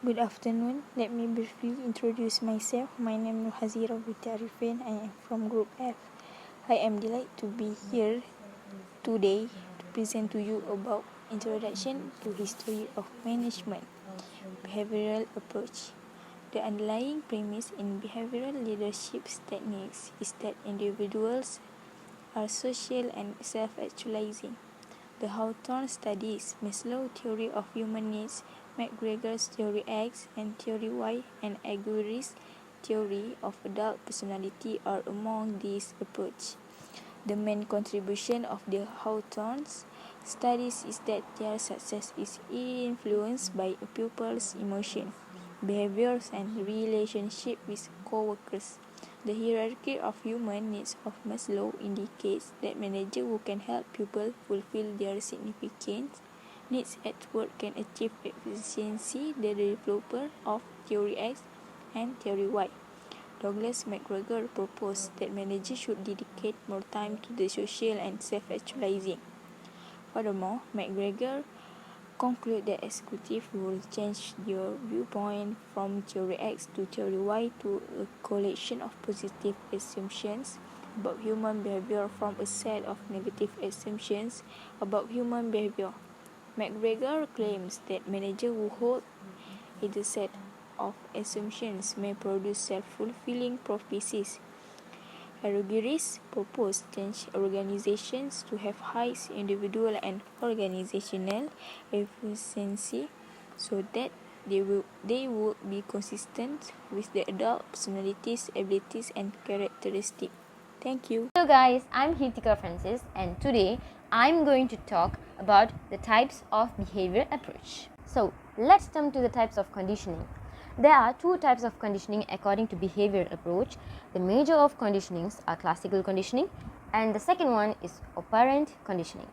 Good afternoon. Let me briefly introduce myself. My name is Hazira Binti Arifin. I am from Group F. I am delighted to be here today to present to you about Introduction to History of Management, Behavioral Approach. The underlying premise in behavioral leadership techniques is that individuals are social and self-actualizing. The Hawthorne studies, Maslow's theory of human needs, McGregor's theory X and theory Y, and Aguirre's theory of adult personality are among these approaches. The main contribution of the Hawthorne's studies is that their success is influenced by a pupil's emotion, behaviors, and relationship with co-workers. The hierarchy of human needs of Maslow indicates that managers who can help pupils fulfill their significant needs at work can achieve efficiency. The developer of Theory X and Theory Y, Douglas McGregor, proposed that managers should dedicate more time to the social and self-actualizing. Furthermore, McGregor conclude that executives will change their viewpoint from Theory X to Theory Y to a collection of positive assumptions about human behavior from a set of negative assumptions about human behavior. McGregor claims that managers who hold either set of assumptions may produce self-fulfilling prophecies. Aguirre's proposed change organizations to have high individual and organizational efficiency so that they would be consistent with the adult personalities, abilities, and characteristics. Thank you. Hello guys, I'm Hirtika Francis and today I'm going to talk about the types of behavior approach. So let's turn to the types of conditioning. There are two types of conditioning according to behavior approach. The major of conditionings are classical conditioning and the second one is operant conditioning.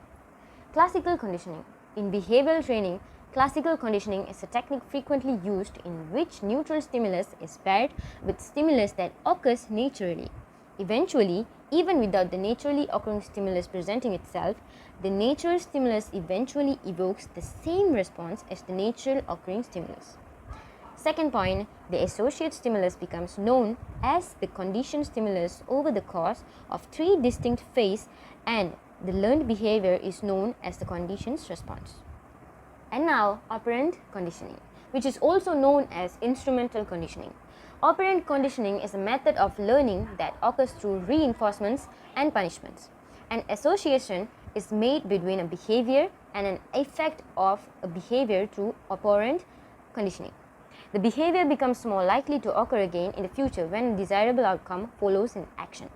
Classical conditioning. In behavioral training, classical conditioning is a technique frequently used in which neutral stimulus is paired with stimulus that occurs naturally. Eventually, even without the naturally occurring stimulus presenting itself, the natural stimulus eventually evokes the same response as the natural occurring stimulus. Second point, the associate stimulus becomes known as the conditioned stimulus over the course of three distinct phases, and the learned behavior is known as the conditioned response. And now, operant conditioning, which is also known as instrumental conditioning. Operant conditioning is a method of learning that occurs through reinforcements and punishments. An association is made between a behavior and an effect of a behavior through operant conditioning. The behavior becomes more likely to occur again in the future when a desirable outcome follows in action.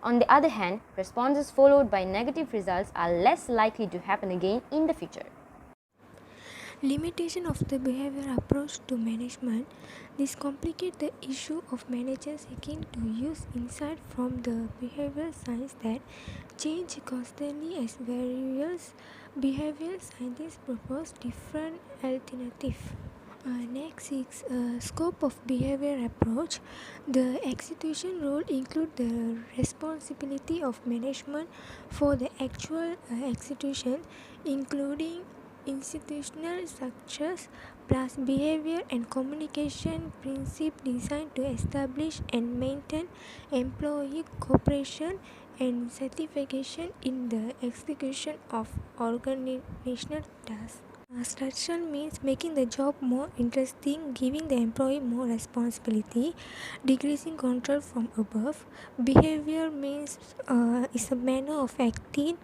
On the other hand, responses followed by negative results are less likely to happen again in the future. Limitation of the behavior approach to management. This complicates the issue of managers seeking to use insight from the behavioral science that change constantly as various behavioral scientists propose different alternatives. Next is scope of behavior approach. The execution role include the responsibility of management for the actual execution, including institutional structures plus behavior and communication principles designed to establish and maintain employee cooperation and satisfaction in the execution of organizational tasks. Structure means making the job more interesting, giving the employee more responsibility, decreasing control from above. Behavior means is a manner of acting,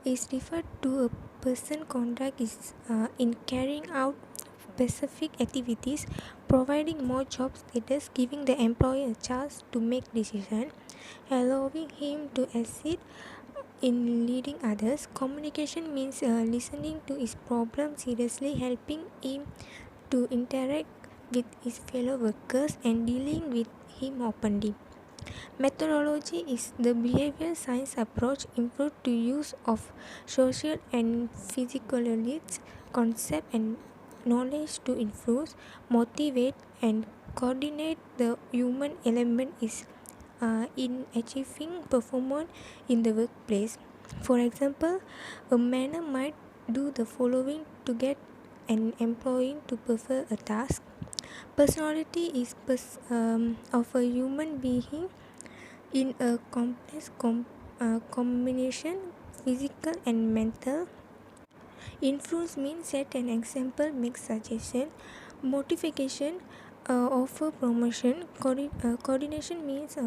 is referred to a person conduct is in carrying out specific activities, providing more job status, giving the employee a chance to make decision, allowing him to assist in leading others. Communication means listening to his problem seriously, helping him to interact with his fellow workers and dealing with him openly. Methodology is the behavioral science approach improved to use of social and physiological concept and knowledge to influence, motivate, and coordinate the human element is in achieving performance in the workplace. For example, a manager might do the following to get an employee to perform a task. Personality is of a human being in a complex combination, physical and mental. Influence means set an example, make suggestion. Motivation, offer promotion. Coordination means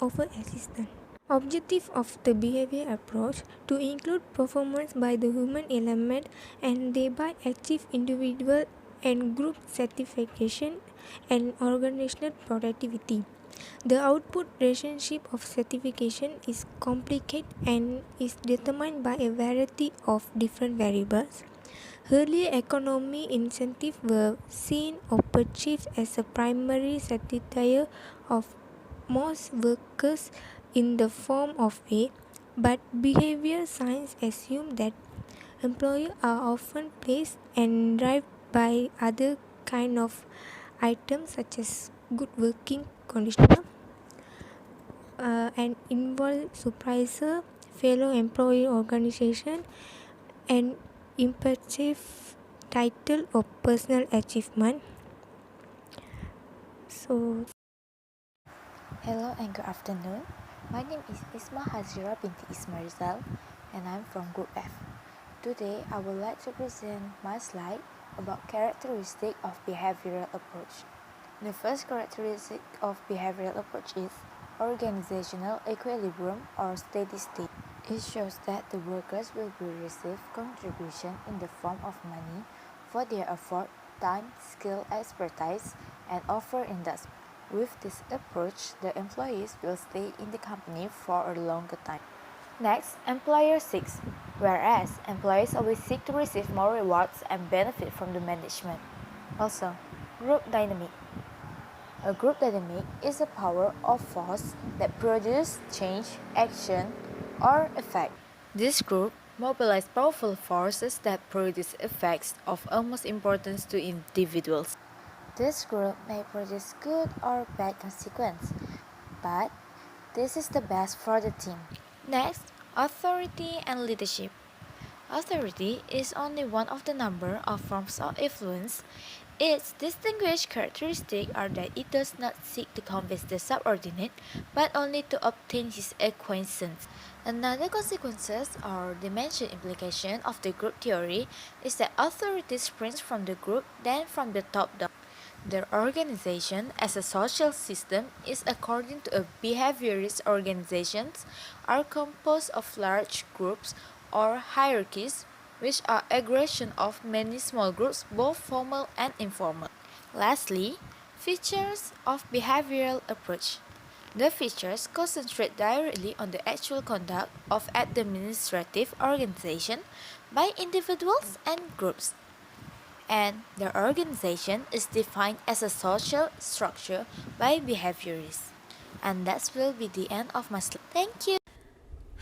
offer assistance. Objective of the behavior approach to include performance by the human element and thereby achieve individual and group satisfaction and organizational productivity. The output relationship of certification is complicated and is determined by a variety of different variables. Early economy incentives were seen or perceived as a primary satisfier of most workers in the form of pay, but behavior science assumes that employees are often placed and driven by other kind of items such as good working conditions and involve supervisor, fellow employee organization, and impressive title or personal achievement. So Hello and good afternoon. My name is Isma Hazira binti Isma Rizal and I'm from Group F. Today I would like to present my slide about characteristic of behavioral approach. The first characteristic of behavioral approach is organizational equilibrium or steady state. It shows that the workers will receive contribution in the form of money for their effort, time, skill, expertise, and offer investment. With this approach, the employees will stay in the company for a longer time. Next, employer seeks, whereas employees always seek to receive more rewards and benefit from the management. Also, group dynamic. A group dynamic is a power or force that produces change, action, or effect. This group mobilizes powerful forces that produce effects of utmost importance to individuals. This group may produce good or bad consequences, but this is the best for the team. Next, authority and leadership. Authority is only one of the number of forms of influence. Its distinguished characteristics are that it does not seek to convince the subordinate, but only to obtain his acquiescence. Another consequences or dimension implication of the group theory is that authority springs from the group, then from the top down. The organization as a social system is according to a behaviorist organizations are composed of large groups or hierarchies which are aggregation of many small groups both formal and informal. Lastly, features of behavioral approach. The features concentrate directly on the actual conduct of administrative organization by individuals and groups. And the organization is defined as a social structure by behaviorists. And that will be the end of my slide. Thank you.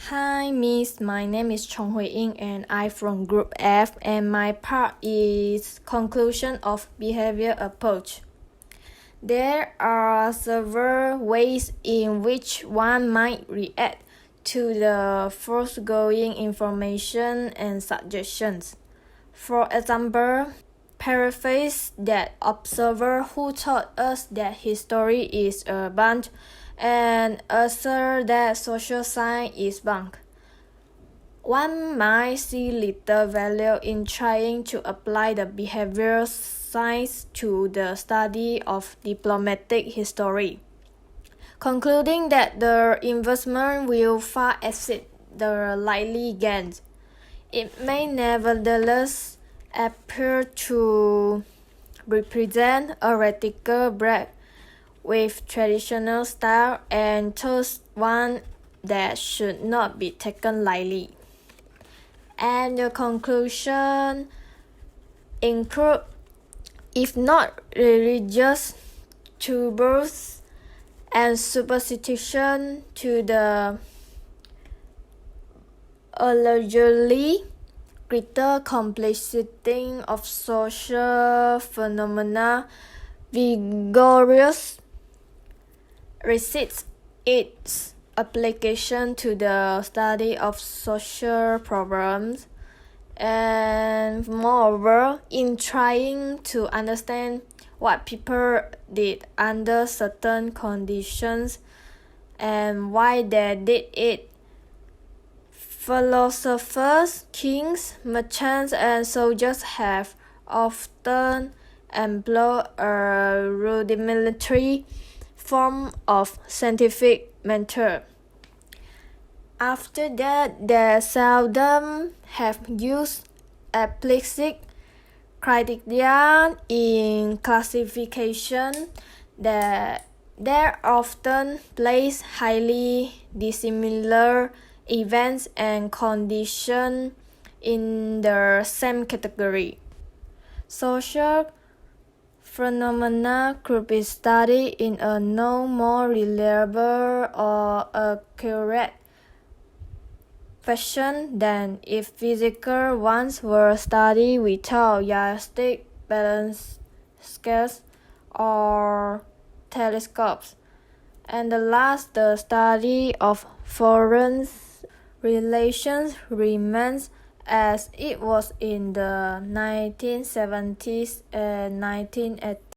Hi Miss, my name is Chong Hui Ying and I'm from Group F and my part is conclusion of behavior approach. There are several ways in which one might react to the foregoing information and suggestions. For example, paraphrase that observer who taught us that history is a bunch and assert that social science is bunk. One might see little value in trying to apply the behavioral science to the study of diplomatic history, concluding that the investment will far exceed the likely gains. It may nevertheless appear to represent a radical break with traditional style and thus one that should not be taken lightly. And the conclusion include, if not religious taboos and superstition to the allegedly greater complexity of social phenomena vigorous resists its application to the study of social problems And moreover, in trying to understand what people did under certain conditions and why they did it, philosophers, kings, merchants, and soldiers have often employed a rudimentary form of scientific method. After that, they seldom have used explicit criteria in classification. They often place highly dissimilar events and conditions in the same category. Social phenomena could be studied in a no more reliable or accurate fashion than if physical ones were studied without yardstick, balance scales, or telescopes. And the last, the study of foreign relations remains as it was in the 1970s and 1980s.